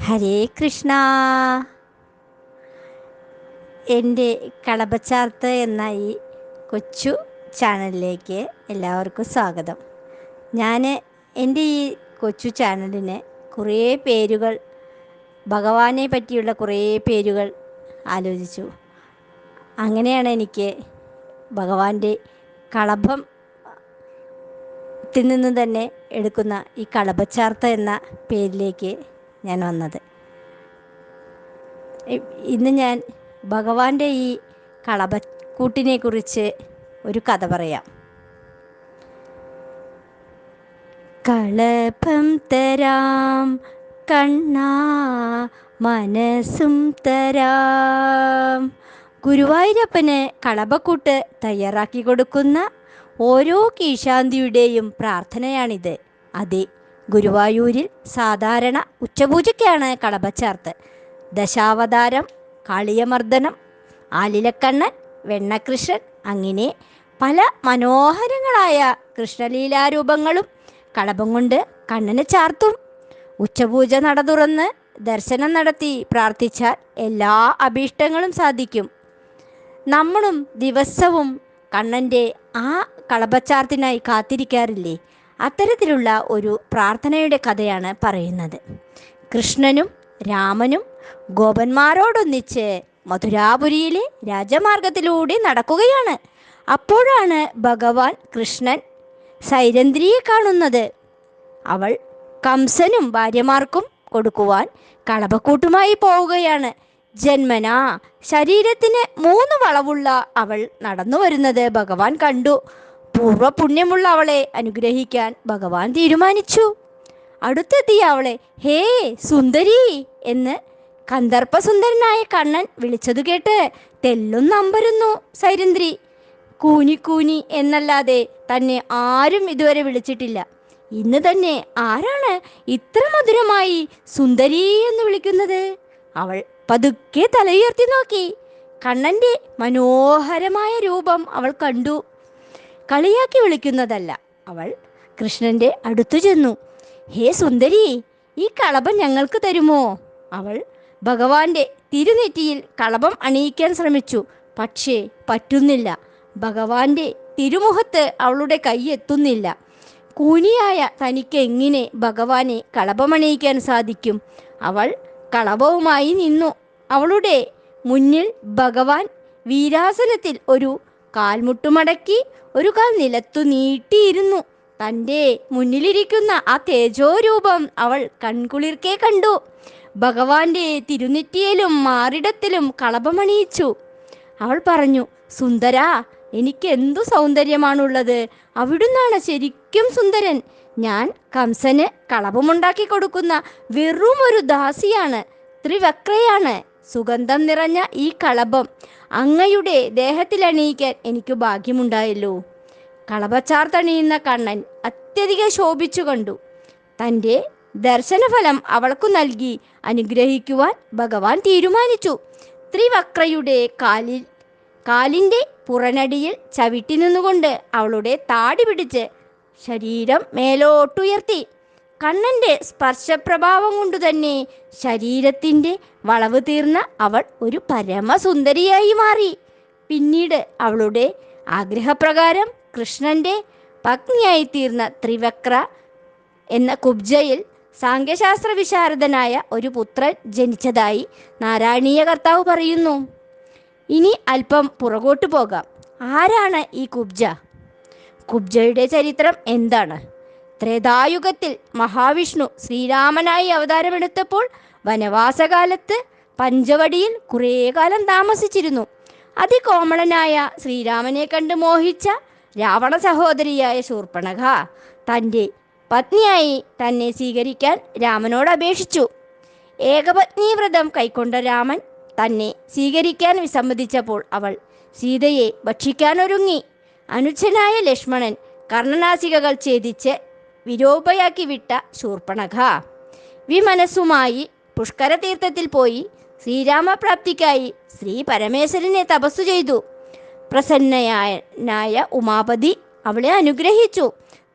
ഹരേ കൃഷ്ണ. എൻ്റെ കളഭച്ചാർത്ത് എന്ന ഈ കൊച്ചു ചാനലിലേക്ക് എല്ലാവർക്കും സ്വാഗതം. ഞാൻ എൻ്റെ ഈ കൊച്ചു ചാനലിന് കുറേ പേരുകൾ, ഭഗവാനെ പറ്റിയുള്ള കുറേ പേരുകൾ ആലോചിച്ചു. അങ്ങനെയാണ് എനിക്ക് ഭഗവാന്റെ കളഭത്തിൽ നിന്ന് തന്നെ എടുക്കുന്ന ഈ കളഭച്ചാർത്ത് എന്ന പേരിലേക്ക് ഞാൻ വന്നത്. ഇന്ന് ഞാൻ ഭഗവാന്റെ ഈ കളഭക്കൂട്ടിനെ കുറിച്ച് ഒരു കഥ പറയാം. കളഭം തരാം കണ്ണാ, മനസ്സും തരാം. ഗുരുവായൂരപ്പന് കളഭക്കൂട്ട് തയ്യാറാക്കി കൊടുക്കുന്ന ഓരോ കീശാന്തിയുടെയും പ്രാർത്ഥനയാണിത്. അതെ, ഗുരുവായൂരിൽ സാധാരണ ഉച്ചപൂജയ്ക്കാണ് കളഭച്ചാർത്ത്. ദശാവതാരം, കാളിയമർദ്ദനം, ആലിലക്കണ്ണൻ, വെണ്ണകൃഷ്ണൻ, അങ്ങനെ പല മനോഹരങ്ങളായ കൃഷ്ണലീലാരൂപങ്ങളും കളഭം കൊണ്ട് കണ്ണന് ചാർത്തും. ഉച്ചപൂജ നട തുറന്ന് ദർശനം നടത്തി പ്രാർത്ഥിച്ചാൽ എല്ലാ അഭീഷ്ടങ്ങളും സാധിക്കും. നമ്മളും ദിവസവും കണ്ണൻ്റെ ആ കളഭച്ചാർത്തിനായി കാത്തിരിക്കാറില്ലേ? അത്തരത്തിലുള്ള ഒരു പ്രാർത്ഥനയുടെ കഥയാണ് പറയുന്നത്. കൃഷ്ണനും രാമനും ഗോപന്മാരോടൊന്നിച്ച് മധുരാപുരിയിലെ രാജമാർഗത്തിലൂടെ നടക്കുകയാണ്. അപ്പോഴാണ് ഭഗവാൻ കൃഷ്ണൻ സൈരന്ധ്രിയെ കാണുന്നത്. അവൾ കംസനും ഭാര്യമാർക്കും കൊടുക്കുവാൻ കളഭക്കൂട്ടുമായി പോവുകയാണ്. ജന്മനാ ശരീരത്തിന് 3 വളവുള്ള അവൾ നടന്നു വരുന്നത് ഭഗവാൻ കണ്ടു. പൂർവ്വപുണ്യമുള്ള അവളെ അനുഗ്രഹിക്കാൻ ഭഗവാൻ തീരുമാനിച്ചു. അടുത്തെത്തിയ അവളെ ഹേ സുന്ദരി എന്ന് കന്ദർപ്പസുന്ദരനായ കണ്ണൻ വിളിച്ചതു കേട്ട് തെല്ലുന്നമ്പരുന്നു സൈരന്ധ്രി. കൂനി എന്നല്ലാതെ തന്നെ ആരും ഇതുവരെ വിളിച്ചിട്ടില്ല. ഇന്ന് തന്നെ ആരാണ് ഇത്ര മധുരമായി സുന്ദരി എന്ന് വിളിക്കുന്നത്? അവൾ പതുക്കെ തലയുയർത്തി നോക്കി. കണ്ണൻ്റെ മനോഹരമായ രൂപം അവൾ കണ്ടു. കളിയാക്കി വിളിക്കുന്നതല്ല. അവൾ കൃഷ്ണൻ്റെ അടുത്തു ചെന്നു. ഹേ സുന്ദരി, ഈ കളഭം ഞങ്ങൾക്ക് തരുമോ? അവൾ ഭഗവാന്റെ തിരുനെറ്റിയിൽ കളഭം അണിയിക്കാൻ ശ്രമിച്ചു. പക്ഷേ പറ്റുന്നില്ല. ഭഗവാന്റെ തിരുമുഖത്ത് അവളുടെ കൈ എത്തുന്നില്ല. കൂനിയായ തനിക്ക് എങ്ങനെ ഭഗവാനെ കളഭമണിയിക്കാൻ സാധിക്കും? അവൾ കളഭവുമായി നിന്നു. അവളുടെ മുന്നിൽ ഭഗവാൻ വീരാസനത്തിൽ ഒരു കാൽമുട്ടുമടക്കി ഒരു കാൽ നിലത്തു നീട്ടിയിരുന്നു. തൻ്റെ മുന്നിലിരിക്കുന്ന ആ തേജോരൂപം അവൾ കൺകുളിർക്കെ കണ്ടു. ഭഗവാന്റെ തിരുനെറ്റിയിലും മാറിടത്തിലും കളഭമണിയിച്ചു. അവൾ പറഞ്ഞു, സുന്ദരാ, എനിക്ക് എന്തു സൗന്ദര്യമാണുള്ളത്. അവിടുന്നാണ് ശരിക്കും സുന്ദരൻ. ഞാൻ കംസന് കളഭമുണ്ടാക്കി കൊടുക്കുന്ന വെറും ഒരു ദാസിയാണ്, ത്രിവക്രയാണ്. സുഗന്ധം നിറഞ്ഞ ഈ കളഭം അങ്ങയുടെ ദേഹത്തിലണിയിക്കാൻ എനിക്ക് ഭാഗ്യമുണ്ടായല്ലോ. കളഭച്ചാർത്തണിയുന്ന കണ്ണൻ അത്യധികം ശോഭിച്ചു കണ്ടു. തൻ്റെ ദർശനഫലം അവൾക്കു നൽകി അനുഗ്രഹിക്കുവാൻ ഭഗവാൻ തീരുമാനിച്ചു. ത്രിവക്രയുടെ കാലിൻ്റെ പുറനടിയിൽ ചവിട്ടി നിന്നുകൊണ്ട് അവളുടെ താടി പിടിച്ച് ശരീരം മേലോട്ടുയർത്തി. കണ്ണൻ്റെ സ്പർശപ്രഭാവം കൊണ്ടു തന്നെ ശരീരത്തിൻ്റെ വളവ് തീർന്ന അവൾ ഒരു പരമസുന്ദരിയായി മാറി. പിന്നീട് അവളുടെ ആഗ്രഹപ്രകാരം കൃഷ്ണൻ്റെ പത്നിയായി തീർന്ന ത്രിവക്ര എന്ന കുബ്ജയിൽ സാംഖ്യശാസ്ത്ര വിശാരദനായ ഒരു പുത്രൻ ജനിച്ചതായി നാരായണീയ കർത്താവ് പറയുന്നു. ഇനി അല്പം പുറകോട്ട് പോകാം. ആരാണ് ഈ കുബ്ജ? കുബ്ജയുടെ ചരിത്രം എന്താണ്? ത്രേതായുഗത്തിൽ മഹാവിഷ്ണു ശ്രീരാമനായി അവതാരമെടുത്തപ്പോൾ വനവാസകാലത്ത് പഞ്ചവടിയിൽ കുറേ കാലം താമസിച്ചിരുന്നു. അതികോമളനായ ശ്രീരാമനെ കണ്ട് മോഹിച്ച രാവണ സഹോദരിയായ ശൂർപ്പണഖ തൻ്റെ പത്നിയായി തന്നെ സ്വീകരിക്കാൻ രാമനോട് അപേക്ഷിച്ചു. ഏകപത്നി വ്രതം കൈക്കൊണ്ട രാമൻ തന്നെ സ്വീകരിക്കാൻ വിസമ്മതിച്ചപ്പോൾ അവൾ സീതയെ ഭക്ഷിക്കാനൊരുങ്ങി. അനുജനായ ലക്ഷ്മണൻ കർണനാസികകൾ ഛേദിച്ച് വിരൂപയാക്കി വിട്ട ശൂർപ്പണഖ വിമനസ്സുമായി പുഷ്കരതീർത്ഥത്തിൽ പോയി ശ്രീരാമപ്രാപ്തിക്കായി ശ്രീ പരമേശ്വരനെ തപസ്സു ചെയ്തു. പ്രസന്നനായ ഉമാപതി അവളെ അനുഗ്രഹിച്ചു.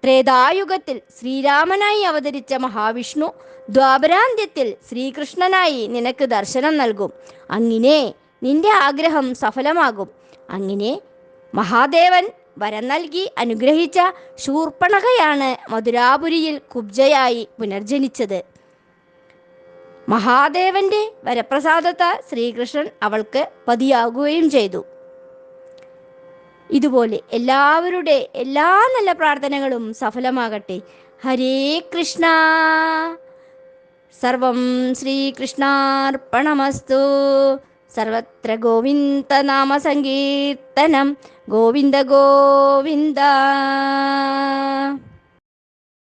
ത്രേതായുഗത്തിൽ ശ്രീരാമനായി അവതരിച്ച മഹാവിഷ്ണു ദ്വാപരാന്ത്യത്തിൽ ശ്രീകൃഷ്ണനായി നിനക്ക് ദർശനം നൽകും. അങ്ങനെ നിന്റെ ആഗ്രഹം സഫലമാകും. അങ്ങനെ മഹാദേവൻ വരം നൽകി അനുഗ്രഹിച്ച ശൂർപ്പണഖയാണ് മധുരാപുരിയിൽ കുബ്ജയായി പുനർജനിച്ചത്. മഹാദേവന്റെ വരപ്രസാദത്താൽ ശ്രീകൃഷ്ണൻ അവൾക്ക് പതിയാകുകയും ചെയ്തു. ഇതുപോലെ എല്ലാവരുടെ എല്ലാ നല്ല പ്രാർത്ഥനകളും സഫലമാകട്ടെ. ഹരേ കൃഷ്ണ. സർവം ശ്രീകൃഷ്ണാർപ്പണമസ്തു. സർവത്ര ഗോവിന്ദ നാമ സങ്കീർത്തനം. ഗോവിന്ദ ഗോവിന്ദ.